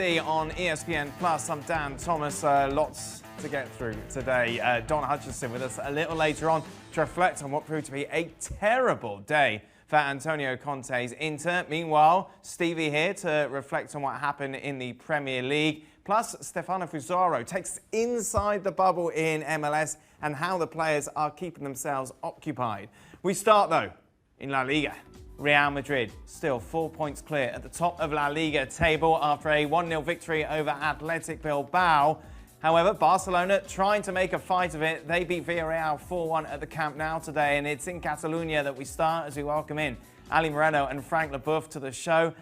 On ESPN Plus, I'm Dan Thomas. Lots to get through today. Don Hutchinson with us a little later on to reflect on what proved to be a terrible day for Antonio Conte's Inter. Meanwhile, Stevie here to reflect on what happened in the Premier League. Plus, Stefano Fusaro takes inside the bubble in MLS and how the players are keeping themselves occupied. We start, though, in La Liga. Real Madrid still 4 points clear at the top of La Liga table after a 1-0 victory over Athletic Bilbao. However, Barcelona trying to make a fight of it. They beat Villarreal 4-1 at the Camp Nou today, and it's in Catalonia that we start as we welcome in Ali Moreno and Frank Leboeuf to the show.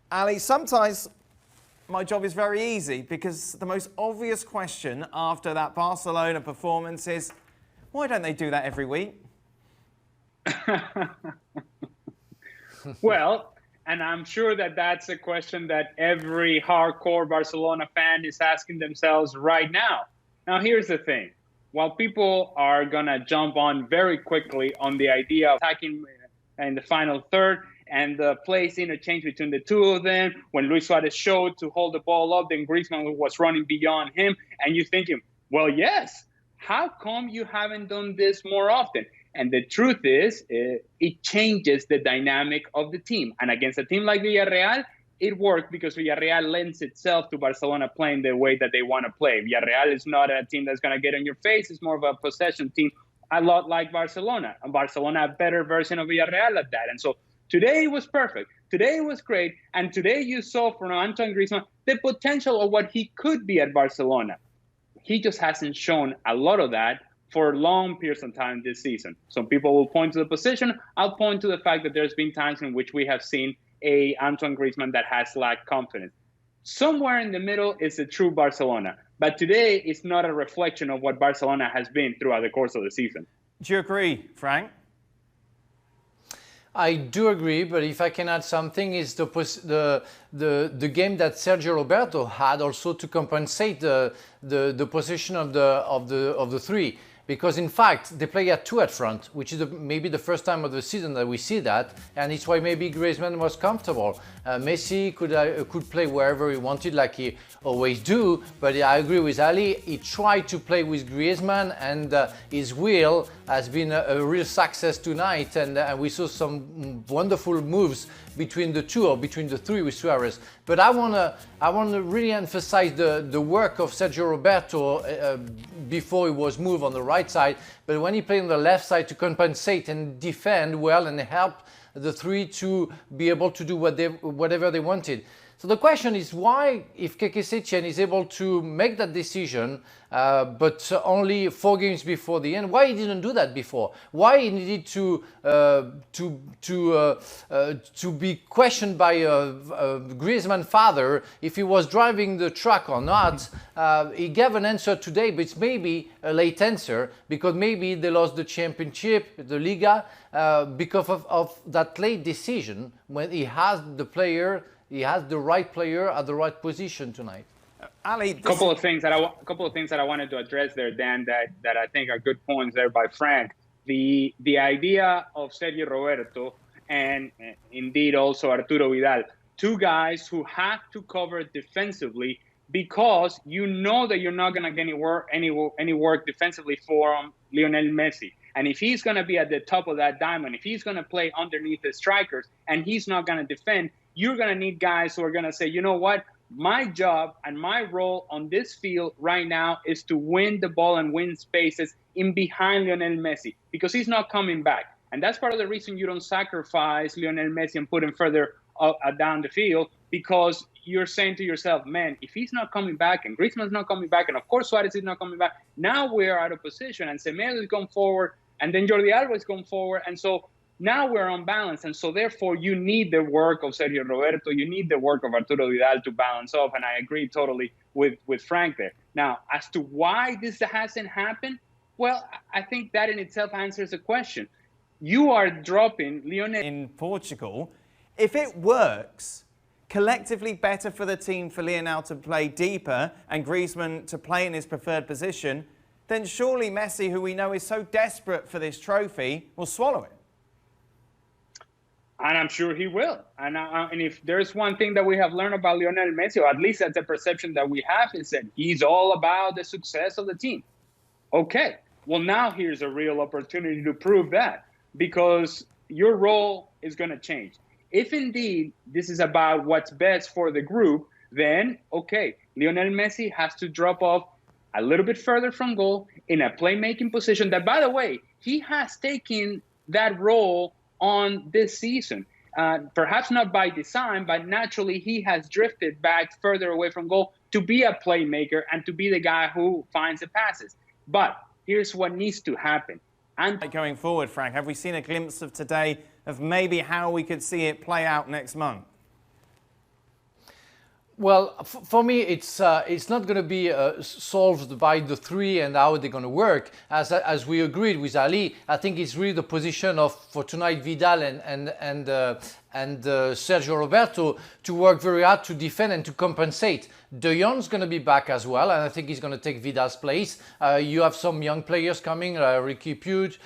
Ali, sometimes my job is very easy because the most obvious question after that Barcelona performance is, why don't they do that every week? Well, and I'm sure that that's a question that every hardcore Barcelona fan is asking themselves right now. Now, here's the thing. While people are going to jump on very quickly on the idea of attacking in the final third and the place interchange between the two of them, when Luis Suarez showed to hold the ball up, then Griezmann was running beyond him, and you're thinking, well, yes, how come you haven't done this more often? And the truth is, it changes the dynamic of the team. And against a team like Villarreal, it worked because Villarreal lends itself to Barcelona playing the way that they want to play. Villarreal is not a team that's going to get on your face. It's more of a possession team, a lot like Barcelona. And Barcelona, a better version of Villarreal at that. And so today it was perfect. Today it was great. And today you saw from Antoine Griezmann the potential of what he could be at Barcelona. He just hasn't shown a lot of that for long periods of time this season. Some people will point to the position. I'll point to the fact that there's been times in which we have seen a Antoine Griezmann that has lacked confidence. Somewhere in the middle is the true Barcelona. But today is not a reflection of what Barcelona has been throughout the course of the season. Do you agree, Frank? I do agree, but if I can add something, is the game that Sergio Roberto had also to compensate the position of the three. Because in fact, they play at two at front, which is maybe the first time of the season that we see that, and it's why maybe Griezmann was comfortable. Messi could play wherever he wanted, like he always do, but I agree with Ali. He tried to play with Griezmann, and his will has been a real success tonight, and we saw some wonderful moves between the two, or between the three with Suarez. But I wanna really emphasize the work of Sergio Roberto before he was moved on the right side, but when he played on the left side to compensate and defend well and help the three to be able to do whatever they wanted. So the question is why, if Keke Setien is able to make that decision, but only 4 games before the end, why he didn't do that before? Why he needed to be questioned by Griezmann's father if he was driving the truck or not? He gave an answer today, but it's maybe a late answer because maybe they lost the championship, the Liga, because of that late decision when he has the player. He has the right player at the right position tonight. Ali, a couple of things that I wanted to address there, Dan, that I think are good points there by Frank. The idea of Sergio Roberto and indeed also Arturo Vidal, two guys who have to cover defensively because you know that you're not going to get any work defensively from Lionel Messi. And if he's going to be at the top of that diamond, if he's going to play underneath the strikers and he's not going to defend, you're going to need guys who are going to say, you know what, my job and my role on this field right now is to win the ball and win spaces in behind Lionel Messi because he's not coming back. And that's part of the reason you don't sacrifice Lionel Messi and put him further down the field because you're saying to yourself, man, if he's not coming back and Griezmann's not coming back and of course Suarez is not coming back, now we're out of position and Semedo is going forward and then Jordi Alba is going forward. And so now we're on balance, and so therefore you need the work of Sergio Roberto, you need the work of Arturo Vidal to balance off, and I agree totally with Frank there. Now, as to why this hasn't happened, well, I think that in itself answers the question. You are dropping Lionel in Portugal. If it works, collectively better for the team for Lionel to play deeper and Griezmann to play in his preferred position, then surely Messi, who we know is so desperate for this trophy, will swallow it. And I'm sure he will. And if there's one thing that we have learned about Lionel Messi, or at least that's a perception that we have, is that he's all about the success of the team. Okay, well, now here's a real opportunity to prove that, because your role is going to change. If indeed this is about what's best for the group, then, okay, Lionel Messi has to drop off a little bit further from goal in a playmaking position that, by the way, he has taken that role on this season. Perhaps not by design, but naturally he has drifted back further away from goal to be a playmaker and to be the guy who finds the passes. But here's what needs to happen. And going forward, Frank, have we seen a glimpse of today of maybe how we could see it play out next month? Well, for me, it's not going to be solved by the three and how they're going to work. As we agreed with Ali, I think it's really the position of, for tonight, Vidal and Sergio Roberto to work very hard to defend and to compensate. De Jong's going to be back as well, and I think he's going to take Vidal's place. You have some young players coming, Riqui Puig,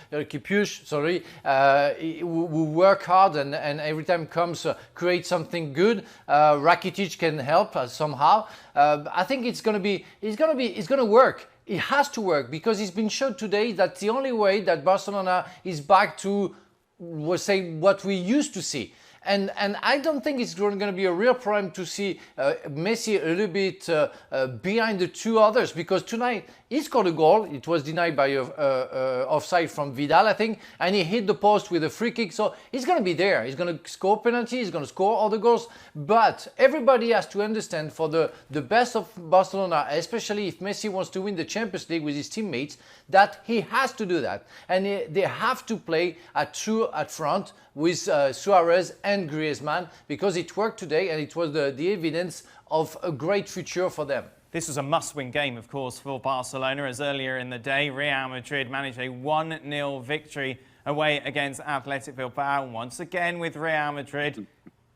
who work hard and every time comes create something good. Rakitic can help somehow. I think it's going to work. It has to work, because it's been shown today that the only way that Barcelona is back to, we'll say, what we used to see. And I don't think it's going to be a real problem to see Messi a little bit behind the two others, because tonight he scored a goal. It was denied by offside from Vidal, I think, and he hit the post with a free kick. So he's going to be there. He's going to score penalty. He's going to score all the goals. But everybody has to understand, for the best of Barcelona, especially if Messi wants to win the Champions League with his teammates, that he has to do that. And they have to play at front with Suarez and Griezmann, because it worked today and it was the evidence of a great future for them. This was a must-win game, of course, for Barcelona, as earlier in the day, Real Madrid managed a 1-0 victory away against Athletic Bilbao. Once again, with Real Madrid,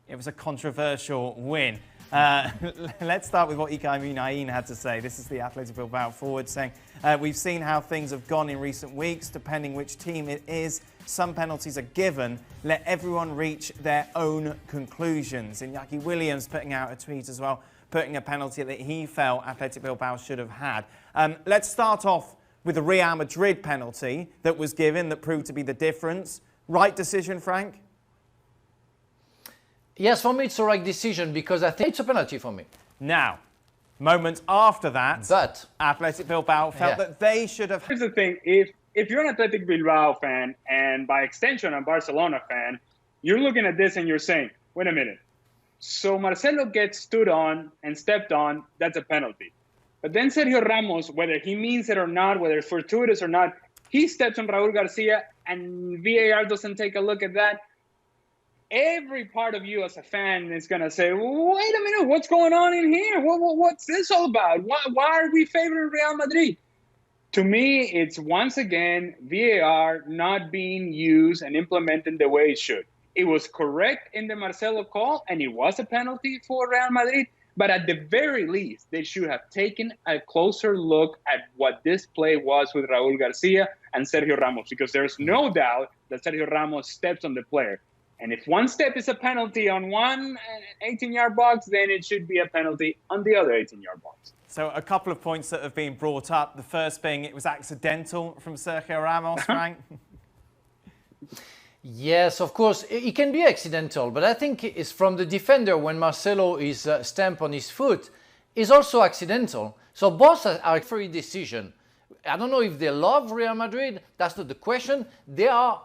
it was a controversial win. Let's start with what Ilkay Muniain had to say. This is the Athletic Bilbao forward saying, we've seen how things have gone in recent weeks, depending which team it is. Some penalties are given. Let everyone reach their own conclusions. Iñaki Williams putting out a tweet as well, putting a penalty that he felt Athletic Bilbao should have had. Let's start off with the Real Madrid penalty that was given that proved to be the difference. Right decision, Frank? Yes, for me it's the right decision, because I think it's a penalty for me. Now, moments after that, but Athletic Bilbao felt that they should have... Here's the thing, if you're an Athletic Bilbao fan, and by extension a Barcelona fan, you're looking at this and you're saying, wait a minute, so Marcelo gets stood on and stepped on, that's a penalty. But then Sergio Ramos, whether he means it or not, whether it's fortuitous or not, he steps on Raúl García and VAR doesn't take a look at that. Every part of you as a fan is going to say, wait a minute, what's going on in here? What's this all about? Why are we favoring Real Madrid? To me, it's once again VAR not being used and implemented the way it should. It was correct in the Marcelo call, and it was a penalty for Real Madrid. But at the very least, they should have taken a closer look at what this play was with Raúl García and Sergio Ramos, because there's no doubt that Sergio Ramos steps on the player. And if one step is a penalty on one 18-yard box, then it should be a penalty on the other 18-yard box. So a couple of points that have been brought up. The first being it was accidental from Sergio Ramos, Frank. Yes, of course, it can be accidental, but I think it's from the defender when Marcelo is stamped on his foot, is also accidental. So both are free decision. I don't know if they love Real Madrid. That's not the question. They are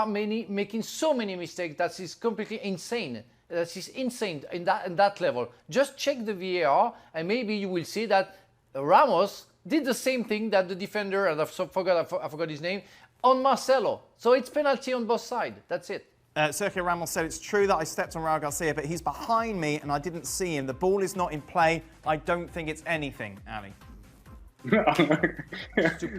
making so many mistakes that is completely insane. That is insane in that level. Just check the VAR and maybe you will see that Ramos did the same thing that the defender, and I forgot his name, on Marcelo. So it's penalty on both sides. That's it. Sergio Ramos said, it's true that I stepped on Raúl García, but he's behind me and I didn't see him. The ball is not in play. I don't think it's anything, Ali. Stupid.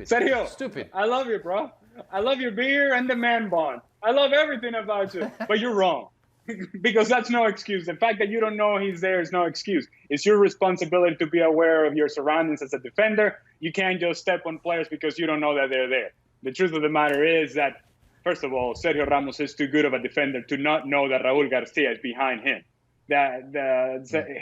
Sergio, stupid. I love you, bro. I love your beer and the man bond. I love everything about you, but you're wrong. Because that's no excuse. The fact that you don't know he's there is no excuse. It's your responsibility to be aware of your surroundings as a defender. You can't just step on players because you don't know that they're there. The truth of the matter is that first of all, Sergio Ramos is too good of a defender to not know that Raul Garcia is behind him.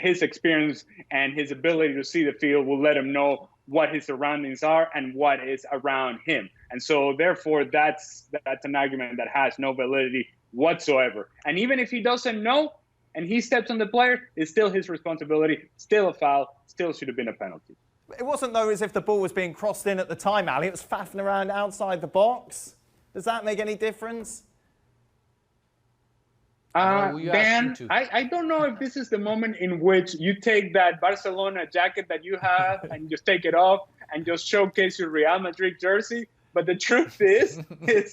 His experience and his ability to see the field will let him know what his surroundings are and what is around him. And so, therefore, that's an argument that has no validity whatsoever. And even if he doesn't know and he steps on the player, it's still his responsibility, still a foul, still should have been a penalty. It wasn't, though, as if the ball was being crossed in at the time, Ali. It was faffing around outside the box. Does that make any difference? Dan, I don't know if this is the moment in which you take that Barcelona jacket that you have and just take it off and just showcase your Real Madrid jersey. But the truth is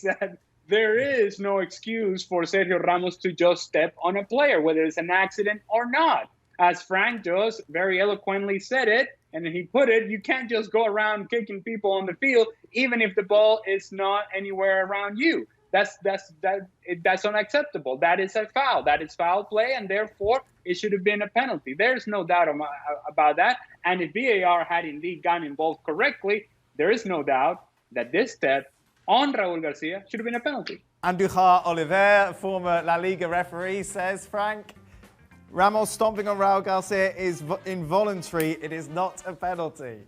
that there is no excuse for Sergio Ramos to just step on a player, whether it's an accident or not. As Frank just very eloquently said it, and he put it, you can't just go around kicking people on the field, even if the ball is not anywhere around you. That's unacceptable. That is a foul. That is foul play, and therefore it should have been a penalty. There's no doubt about that. And if VAR had indeed gotten involved correctly, there is no doubt that this step on Raul Garcia should have been a penalty. Andújar Oliver, former La Liga referee, says, Frank, Ramos stomping on Raul Garcia is involuntary. It is not a penalty.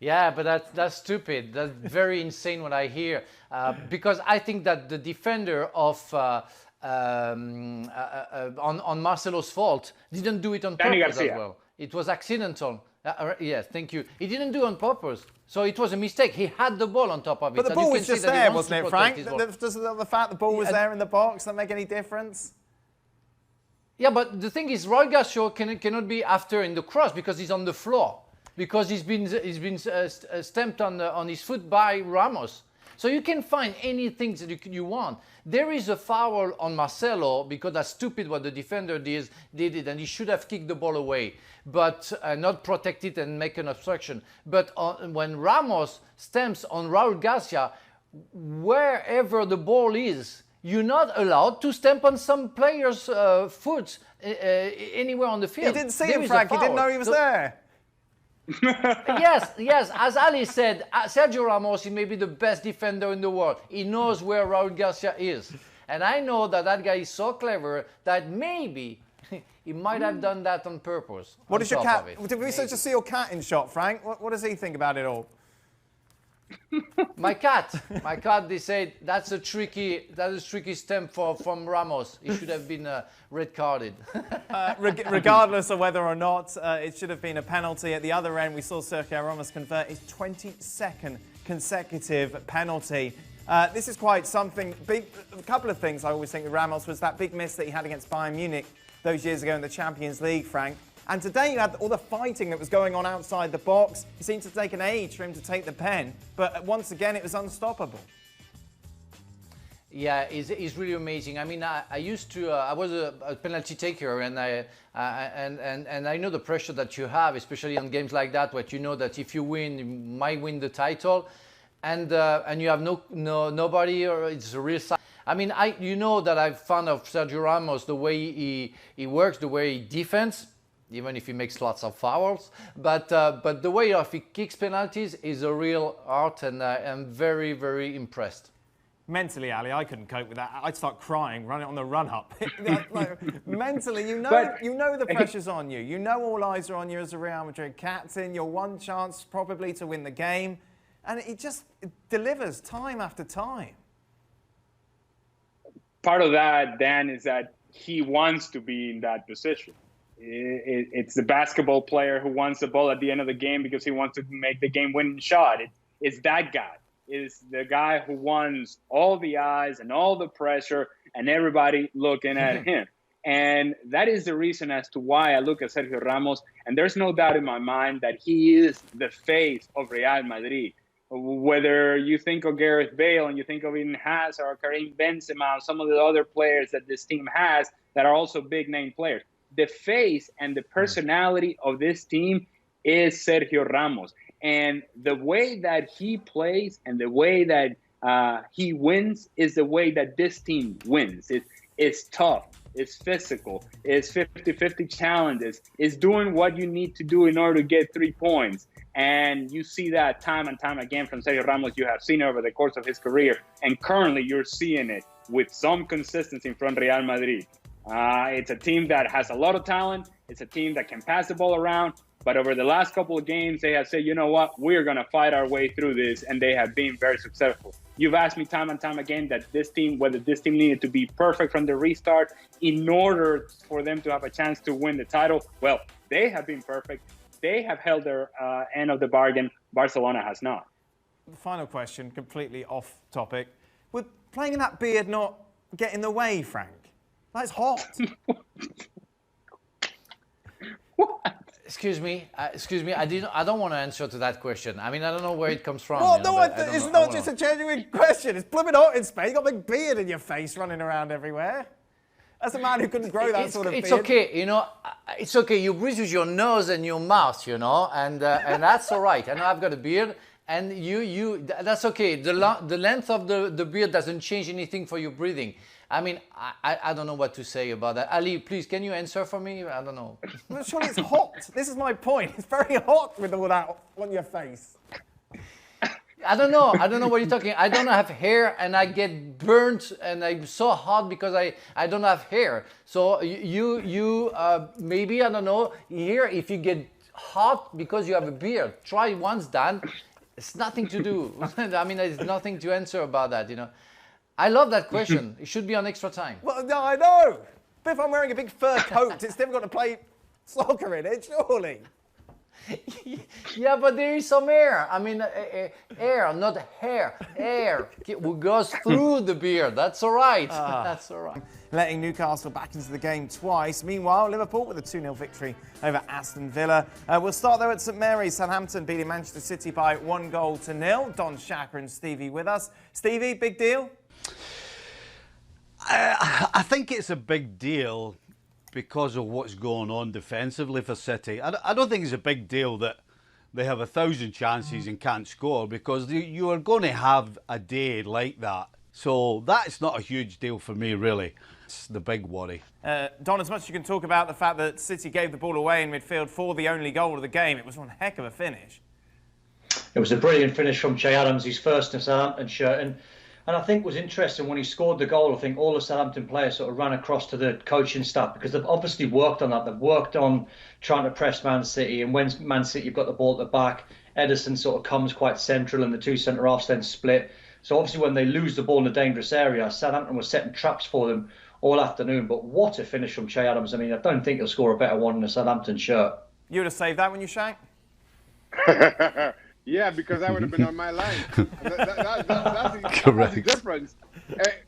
Yeah, but that's stupid. That's very insane what I hear. Because I think that the defender of on Marcelo's fault didn't do it on purpose as well. It was accidental. Yes, thank you. He didn't do it on purpose. So it was a mistake. He had the ball on top of it. But the ball was just there, wasn't it, Frank? Does the fact the ball was there in the box that make any difference? Yeah, but the thing is, Raul Garcia cannot be after in the cross because he's on the floor. Because he's been stamped on his foot by Ramos. So you can find anything that you want. There is a foul on Marcelo because that's stupid what the defender did it, and he should have kicked the ball away, but not protect it and make an obstruction. But when Ramos stamps on Raul Garcia, wherever the ball is, you're not allowed to stamp on some player's foot anywhere on the field. He didn't see him, Frank. He didn't know he was there. Yes. As Ali said, Sergio Ramos is maybe the best defender in the world. He knows where Raul Garcia is. And I know that guy is so clever that maybe he might have done that on purpose. What does your cat... Did we just see your cat in shot, Frank? What does he think about it all? My cat, they said that's a tricky stamp from Ramos. He should have been red carded. Regardless of whether or not it should have been a penalty, at the other end we saw Sergio Ramos convert his 22nd consecutive penalty. This is quite something big. A couple of things I always think with Ramos was that big miss that he had against Bayern Munich those years ago in the Champions League, Frank. And today you had all the fighting that was going on outside the box. It seemed to take an age for him to take the pen, but once again it was unstoppable. Yeah, it's really amazing. I mean, I used to, I was a penalty taker, and I know the pressure that you have, especially on games like that, where you know that if you win, you might win the title, and you have nobody, or it's a real sign. I mean, you know that I'm fan of Sergio Ramos, the way he works, the way he defends. Even if he makes lots of fouls, but the way he kicks penalties is a real art, and I'm very, very impressed. Mentally, Ali, I couldn't cope with that. I'd start crying, running on the run-up. Mentally, you know the pressure's on you. You know all eyes are on you as a Real Madrid captain. Your one chance probably to win the game, and it delivers time after time. Part of that, Dan, is that he wants to be in that position. It's the basketball player who wants the ball at the end of the game because he wants to make the game-winning shot. It's that guy. It's the guy who wants all the eyes and all the pressure and everybody looking at him. And that is the reason as to why I look at Sergio Ramos. And there's no doubt in my mind that he is the face of Real Madrid. Whether you think of Gareth Bale and you think of Eden Hazard or Karim Benzema, some of the other players that this team has that are also big-name players. The face and the personality of this team is Sergio Ramos. And the way that he plays and the way that he wins is the way that this team wins. It's tough. is physical, is 50-50 challenges, is doing what you need to do in order to get 3 points. And you see that time and time again from Sergio Ramos. You have seen it over the course of his career. And currently you're seeing it with some consistency from Real Madrid. It's a team that has a lot of talent. It's a team that can pass the ball around. But over the last couple of games, they have said, you know what, we're going to fight our way through this. And they have been very successful. You've asked me time and time again that whether this team needed to be perfect from the restart in order for them to have a chance to win the title. Well, they have been perfect. They have held their end of the bargain. Barcelona has not. The final question, completely off topic. Would playing in that beard not get in the way, Frank? That's hot. What? Excuse me. I don't want to answer to that question. I mean, I don't know where it comes from. Well, you know, no, it's not just a genuine question. It's blooming hot in Spain. You got a big beard in your face running around everywhere. As a man who couldn't grow that sort of beard. It's okay, you know. It's okay. You breathe with your nose and your mouth, you know, and that's all right. I know I've got a beard, and that's okay. The length of the beard doesn't change anything for your breathing. I mean, I don't know what to say about that. Ali, please, can you answer for me? I don't know. Well, surely it's hot. This is my point. It's very hot with all that on your face. I don't know what you're talking. I don't have hair, and I get burnt, and I'm so hot because I don't have hair. So you maybe, I don't know, here if you get hot because you have a beard, try once, Dan. It's nothing to do. I mean, there's nothing to answer about that, you know. I love that question. It should be on extra time. Well, no, I know. But if I'm wearing a big fur coat, it's never got to play soccer in it, surely. Yeah, but there is some air. I mean, air, not hair. Air goes through the beard. That's all right. That's all right. Letting Newcastle back into the game twice. Meanwhile, Liverpool with a 2-0 victory over Aston Villa. We'll start, though, at St Mary's. Southampton beating Manchester City by 1-0. Don, Shaka and Stevie with us. Stevie, big deal? I think it's a big deal because of what's going on defensively for City. I don't think it's a big deal that they have 1,000 chances and can't score, because you are going to have a day like that. So that's not a huge deal for me, really. It's the big worry. Don, as much as you can talk about the fact that City gave the ball away in midfield for the only goal of the game, it was one heck of a finish. It was a brilliant finish from Che Adams, his first in a Southampton shirt. And I think it was interesting when he scored the goal. I think all the Southampton players sort of ran across to the coaching staff, because they've obviously worked on that. They've worked on trying to press Man City. And when Man City have got the ball at the back, Ederson sort of comes quite central and the two centre-halves then split. So obviously when they lose the ball in a dangerous area, Southampton was setting traps for them all afternoon. But what a finish from Che Adams. I mean, I don't think he'll score a better one in a Southampton shirt. You would have saved that when you shanked? Yeah, because I would have been on my line. That's the difference.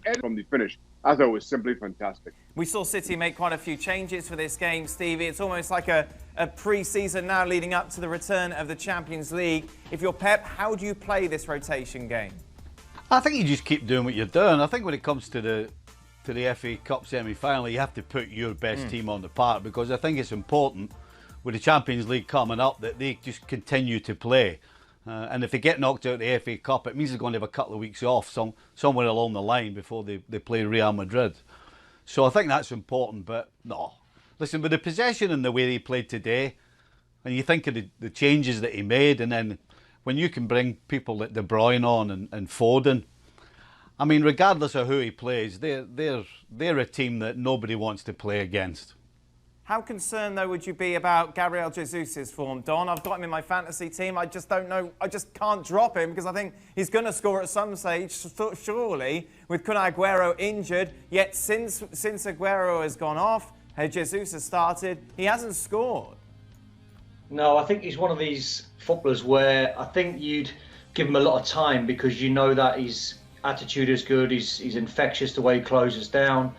And from the finish, I thought it was simply fantastic. We saw City make quite a few changes for this game, Stevie. It's almost like a pre-season now leading up to the return of the Champions League. If you're Pep, how do you play this rotation game? I think you just keep doing what you're doing. I think when it comes to the FA Cup semi-final, you have to put your best team on the park, because I think it's important with the Champions League coming up that they just continue to play. And if they get knocked out of the FA Cup, it means they're going to have a couple of weeks off somewhere along the line before they play Real Madrid. So I think that's important. But no, listen, with the possession and the way they played today, and you think of the changes that he made, and then when you can bring people like De Bruyne on and Foden, I mean, regardless of who he plays, they're a team that nobody wants to play against. How concerned, though, would you be about Gabriel Jesus' form, Don? I've got him in my fantasy team. I just don't know. I just can't drop him because I think he's going to score at some stage, surely, with Kun Aguero injured. Yet since Aguero has gone off, Jesus has started, he hasn't scored. No, I think he's one of these footballers where I think you'd give him a lot of time, because you know that his attitude is good, he's infectious the way he closes down.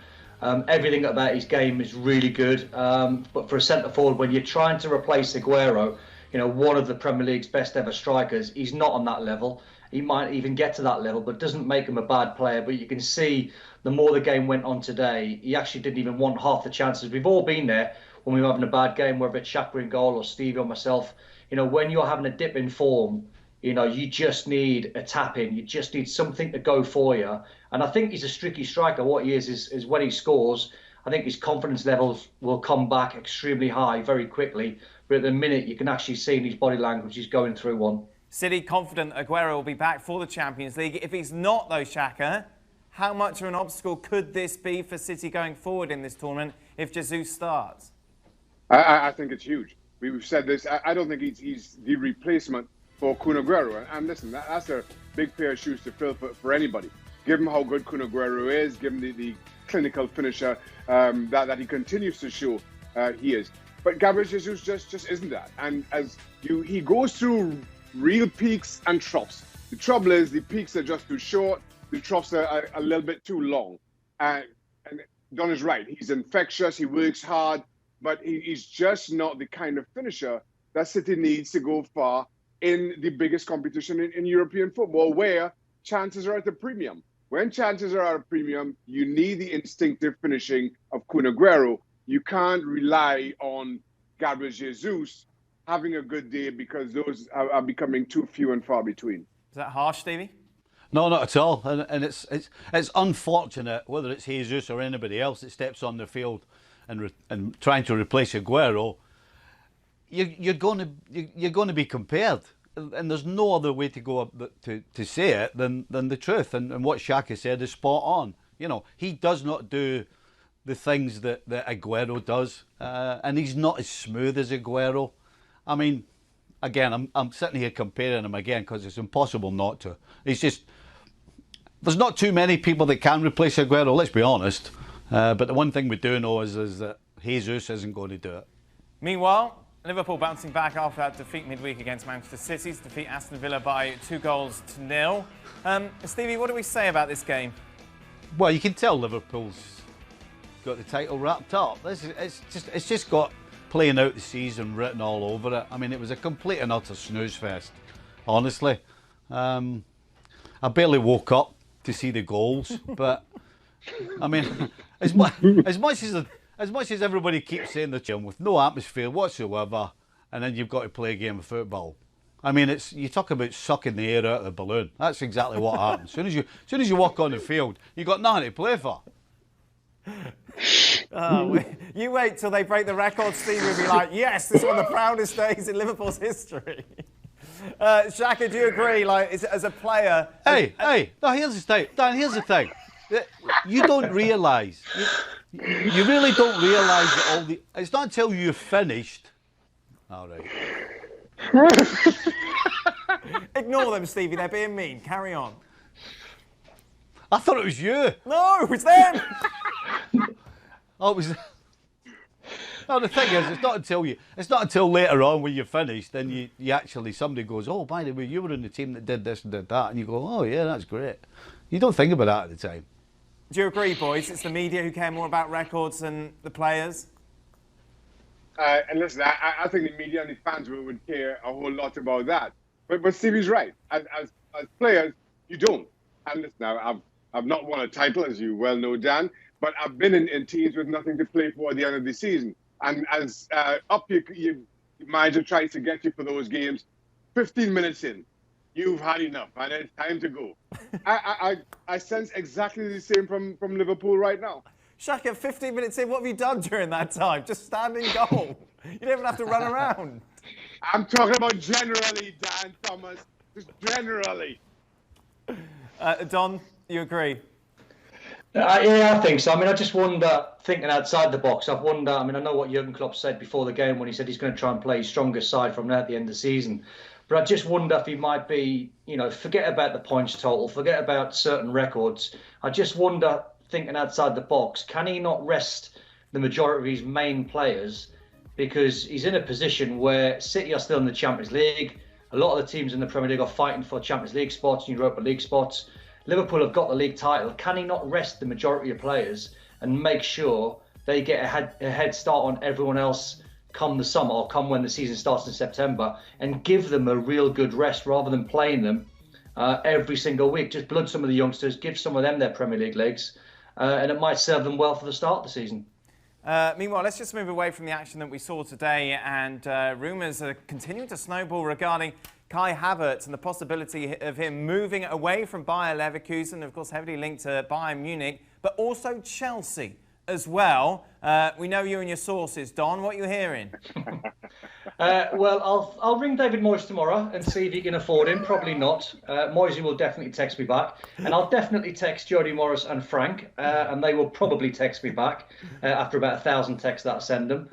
Everything about his game is really good. But for a centre forward, when you're trying to replace Aguero, you know, one of the Premier League's best ever strikers, he's not on that level. He might even get to that level, but doesn't make him a bad player. But you can see the more the game went on today, he actually didn't even want half the chances. We've all been there when we were having a bad game, whether it's Shaka in goal or Stevie or myself. You know, when you're having a dip in form, you know, you just need a tap in. You just need something to go for you. And I think he's a streaky striker. What he is when he scores, I think his confidence levels will come back extremely high very quickly. But at the minute, you can actually see in his body language he's going through one. City confident Aguero will be back for the Champions League. If he's not, though, Shaka, how much of an obstacle could this be for City going forward in this tournament if Jesus starts? I think it's huge. We've said this. I don't think he's the replacement for Kun Aguero. And listen, that's a big pair of shoes to fill for anybody. Given how good Kun Aguero is, given the clinical finisher that he continues to show he is. But Gabriel Jesus just isn't that. And he goes through real peaks and troughs. The trouble is the peaks are just too short. The troughs are a little bit too long. And Don is right. He's infectious. He works hard. But he's just not the kind of finisher that City needs to go far in the biggest competition in European football, where chances are at a premium. When chances are at a premium, you need the instinctive finishing of Kun Aguero. You can't rely on Gabriel Jesus having a good day, because those are becoming too few and far between. Is that harsh, Stevie? No, not at all. And it's unfortunate, whether it's Jesus or anybody else that steps on the field and trying to replace Aguero, you're going to be compared, and there's no other way to go to say it than the truth. And what Shaka said is spot on. You know, he does not do the things that Aguero does, and he's not as smooth as Aguero. I mean, again, I'm sitting here comparing him again because it's impossible not to. He's just, there's not too many people that can replace Aguero, let's be honest. But the one thing we do know is that Jesus isn't going to do it. Meanwhile, Liverpool bouncing back after that defeat midweek against Manchester City to defeat Aston Villa by 2-0. Stevie, what do we say about this game? Well, you can tell Liverpool's got the title wrapped up. It's just got playing out the season written all over it. I mean, it was a complete and utter snooze fest, honestly. I barely woke up to see the goals, but I mean, as much as everybody keeps saying the gym with no atmosphere whatsoever, and then you've got to play a game of football. I mean, you talk about sucking the air out of the balloon. That's exactly what happens. As soon as you walk on the field, you got nothing to play for. You wait till they break the record, Steve will be like, yes, this is one of the proudest days in Liverpool's history. Shaka, do you agree? Like, as a player... Hey, no, here's the thing. You don't realise, you really don't realise that it's not until you're finished. All right. Ignore them, Stevie, they're being mean. Carry on. I thought it was you. No, it's them. Oh, it was. No, the thing is, it's not until later on when you're finished, then you actually, somebody goes, oh, by the way, you were in the team that did this and did that, and you go, oh yeah, that's great. You don't think about that at the time. Do you agree, boys? It's the media who care more about records than the players? And listen, I think the media and the fans would care a whole lot about that. But Stevie's right. As players, you don't. And listen, now, I've not won a title, as you well know, Dan, but I've been in teams with nothing to play for at the end of the season. And as your manager tries to get you for those games, 15 minutes in, you've had enough, and it's time to go. I sense exactly the same from Liverpool right now. Shaka, 15 minutes in, what have you done during that time? Just stand in goal. You don't even have to run around. I'm talking about generally, Dan Thomas. Just generally. Don, you agree? Yeah, I think so. I mean, I just wonder, thinking outside the box, I mean, I know what Jurgen Klopp said before the game when he said he's going to try and play his strongest side from now at the end of the season. But I just wonder if he might be, forget about the points total, forget about certain records. I just wonder, thinking outside the box, can he not rest the majority of his main players? Because he's in a position where City are still in the Champions League. A lot of the teams in the Premier League are fighting for Champions League spots and Europa League spots. Liverpool have got the league title. Can he not rest the majority of players and make sure they get a head start on everyone else come the summer or come when the season starts in September, and give them a real good rest rather than playing them every single week? Just blood some of the youngsters, give some of them their Premier League legs, and it might serve them well for the start of the season. Meanwhile, let's just move away from the action that we saw today, and rumours are continuing to snowball regarding Kai Havertz and the possibility of him moving away from Bayer Leverkusen, of course heavily linked to Bayern Munich, but also Chelsea. as well. We know you and your sources, Don. What are you hearing? Well, I'll ring David Moyes tomorrow and see if he can afford him. Probably not. Moyes will definitely text me back, and I'll definitely text Jody Morris and Frank, and they will probably text me back after about 1,000 texts that I send them.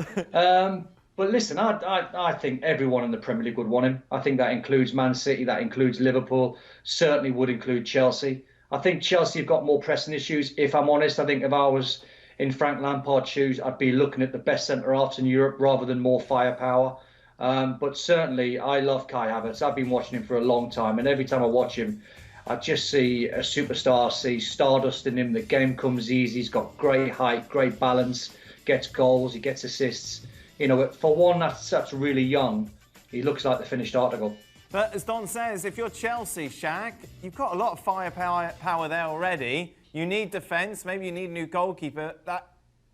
But listen, I think everyone in the Premier League would want him. I think that includes Man City, that includes Liverpool, certainly would include Chelsea. I think Chelsea have got more pressing issues. If I'm honest, I think if I was in Frank Lampard's shoes, I'd be looking at the best centre-halves in Europe rather than more firepower. But certainly, I love Kai Havertz. I've been watching him for a long time, and every time I watch him, I just see a superstar, see stardust in him. The game comes easy. He's got great height, great balance, gets goals, he gets assists. You know, for one that's really young, he looks like the finished article. But as Don says, if you're Chelsea, Shaq, you've got a lot of firepower there already. You need defence, maybe you need a new goalkeeper. That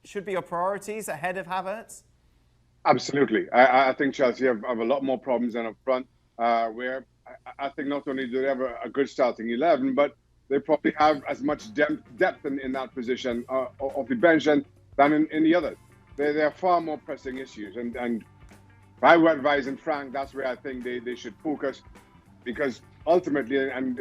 should be your priorities ahead of Havertz? Absolutely. I think Chelsea have a lot more problems than up front, where I think not only do they have a good starting 11, but they probably have as much depth in that position of the bench than in the others. There are far more pressing issues. And I would advise, and Frank, that's where I think they should focus, because ultimately, and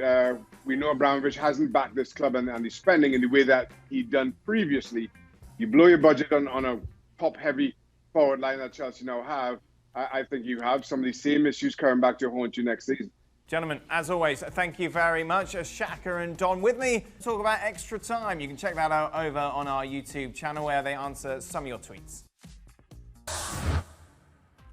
we know Abramovich hasn't backed this club and the spending in the way that he'd done previously. You blow your budget on a top-heavy forward line that Chelsea now have. I think you have some of the same issues coming back to haunt you next season. Gentlemen, as always, thank you very much. Shaka and Don with me to talk about extra time. You can check that out over on our YouTube channel where they answer some of your tweets.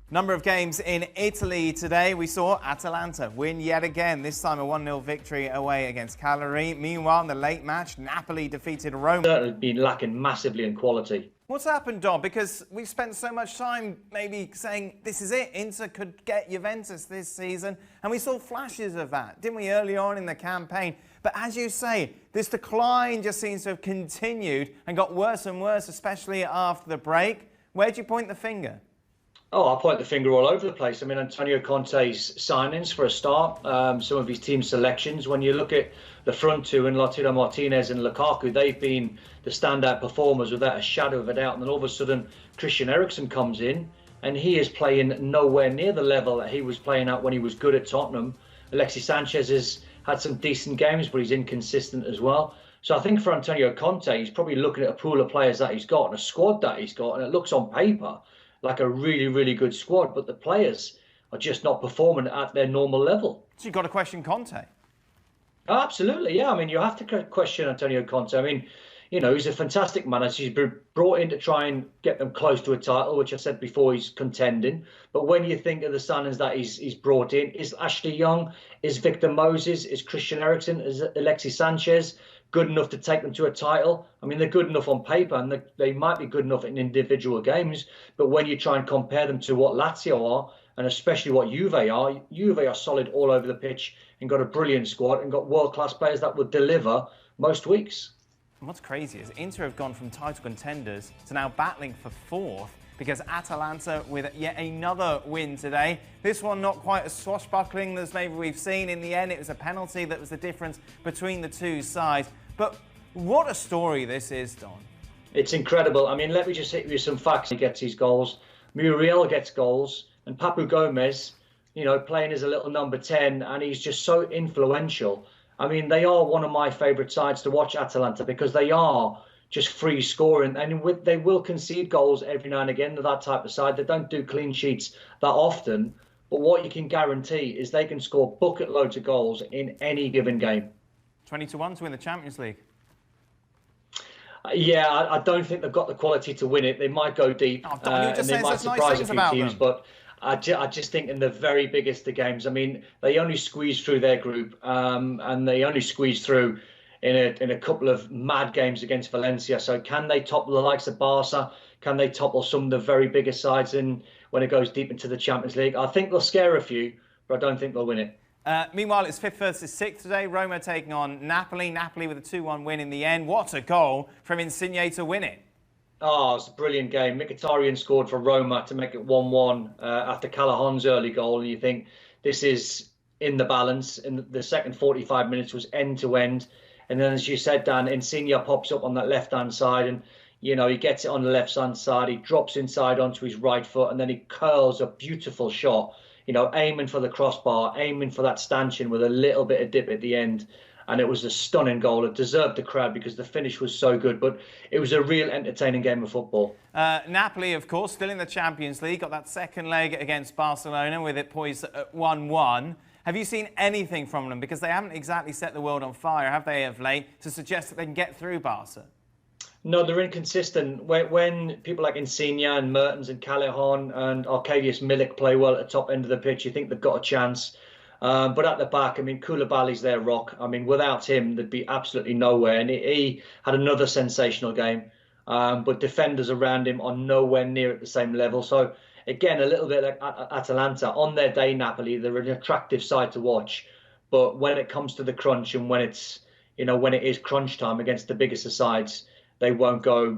Number of games in Italy today. We saw Atalanta win yet again, this time a 1-0 victory away against Cagliari. Meanwhile, in the late match, Napoli defeated Roma. Certainly been lacking massively in quality. What's happened, Don? Because we've spent so much time maybe saying this is it, Inter could get Juventus this season, and we saw flashes of that, didn't we, early on in the campaign? But as you say, this decline just seems to have continued and got worse and worse, especially after the break. Where do you point the finger? Oh, I'll point the finger all over the place. I mean, Antonio Conte's signings for a start, some of his team selections. When you look at the front two, and Lautaro Martinez and Lukaku, they've been the standout performers without a shadow of a doubt. And then all of a sudden, Christian Eriksen comes in, and he is playing nowhere near the level that he was playing at when he was good at Tottenham. Alexis Sanchez has had some decent games, but he's inconsistent as well. So I think for Antonio Conte, he's probably looking at a pool of players that he's got and a squad that he's got, and it looks on paper like a really, really good squad, but the players are just not performing at their normal level. So you've got to question Conte? Oh, absolutely, yeah. I mean, you have to question Antonio Conte. I mean, you know, he's a fantastic manager. He's been brought in to try and get them close to a title, which I said before he's contending. But when you think of the signings that he's brought in, is Ashley Young, is Victor Moses, is Christian Eriksen, is Alexis Sanchez good enough to take them to a title? I mean, they're good enough on paper, and they might be good enough in individual games. But when you try and compare them to what Lazio are, and especially what Juve are solid all over the pitch and got a brilliant squad and got world-class players that will deliver most weeks. And what's crazy is Inter have gone from title contenders to now battling for fourth, because Atalanta with yet another win today. This one not quite as swashbuckling as maybe we've seen. In the end, it was a penalty that was the difference between the two sides. But what a story this is, Don. It's incredible. I mean, let me just hit you some facts. He gets his goals. Muriel gets goals. And Papu Gomez, you know, playing as a little number 10, and he's just so influential. I mean, they are one of my favourite sides to watch, Atalanta, because they are just free scoring, and they will concede goals every now and again. They're that type of side. They don't do clean sheets that often, but what you can guarantee is they can score bucket loads of goals in any given game. 20-1 to win the Champions League. Yeah, I don't think they've got the quality to win it. They might go deep, and they might surprise a few teams, but I just think in the very biggest of games, I mean, they only squeezed through their group, and they only squeezed through in a couple of mad games against Valencia. So can they topple the likes of Barca? Can they topple some of the very biggest sides when it goes deep into the Champions League? I think they'll scare a few, but I don't think they'll win it. Meanwhile, it's 5th versus 6th today. Roma taking on Napoli. Napoli with a 2-1 win in the end. What a goal from Insigne to win it. Oh, it's a brilliant game. Mkhitaryan scored for Roma to make it 1-1 after Callahan's early goal. And you think this is in the balance. And the second 45 minutes was end to end. And then, as you said, Dan, Insigne pops up on that left-hand side. And, You know, he gets it on the left-hand side, he drops inside onto his right foot, and then he curls a beautiful shot, you know, aiming for the crossbar, aiming for that stanchion with a little bit of dip at the end. And it was a stunning goal. It deserved the crowd because the finish was so good. But it was a real entertaining game of football. Napoli, of course, still in the Champions League. Got that second leg against Barcelona with it poised at 1-1. Have you seen anything from them? Because they haven't exactly set the world on fire, have they, of late, to suggest that they can get through Barca? No, they're inconsistent. When people like Insigne and Mertens and Callejon and Arkadiusz Milik play well at the top end of the pitch, you think they've got a chance. But at the back, I mean, Koulibaly's their rock. I mean, without him, there'd be absolutely nowhere. And he had another sensational game. But defenders around him are nowhere near at the same level. So, again, a little bit like Atalanta. On their day, Napoli, they're an attractive side to watch. But when it comes to the crunch and when it is crunch time against the biggest of sides, they won't go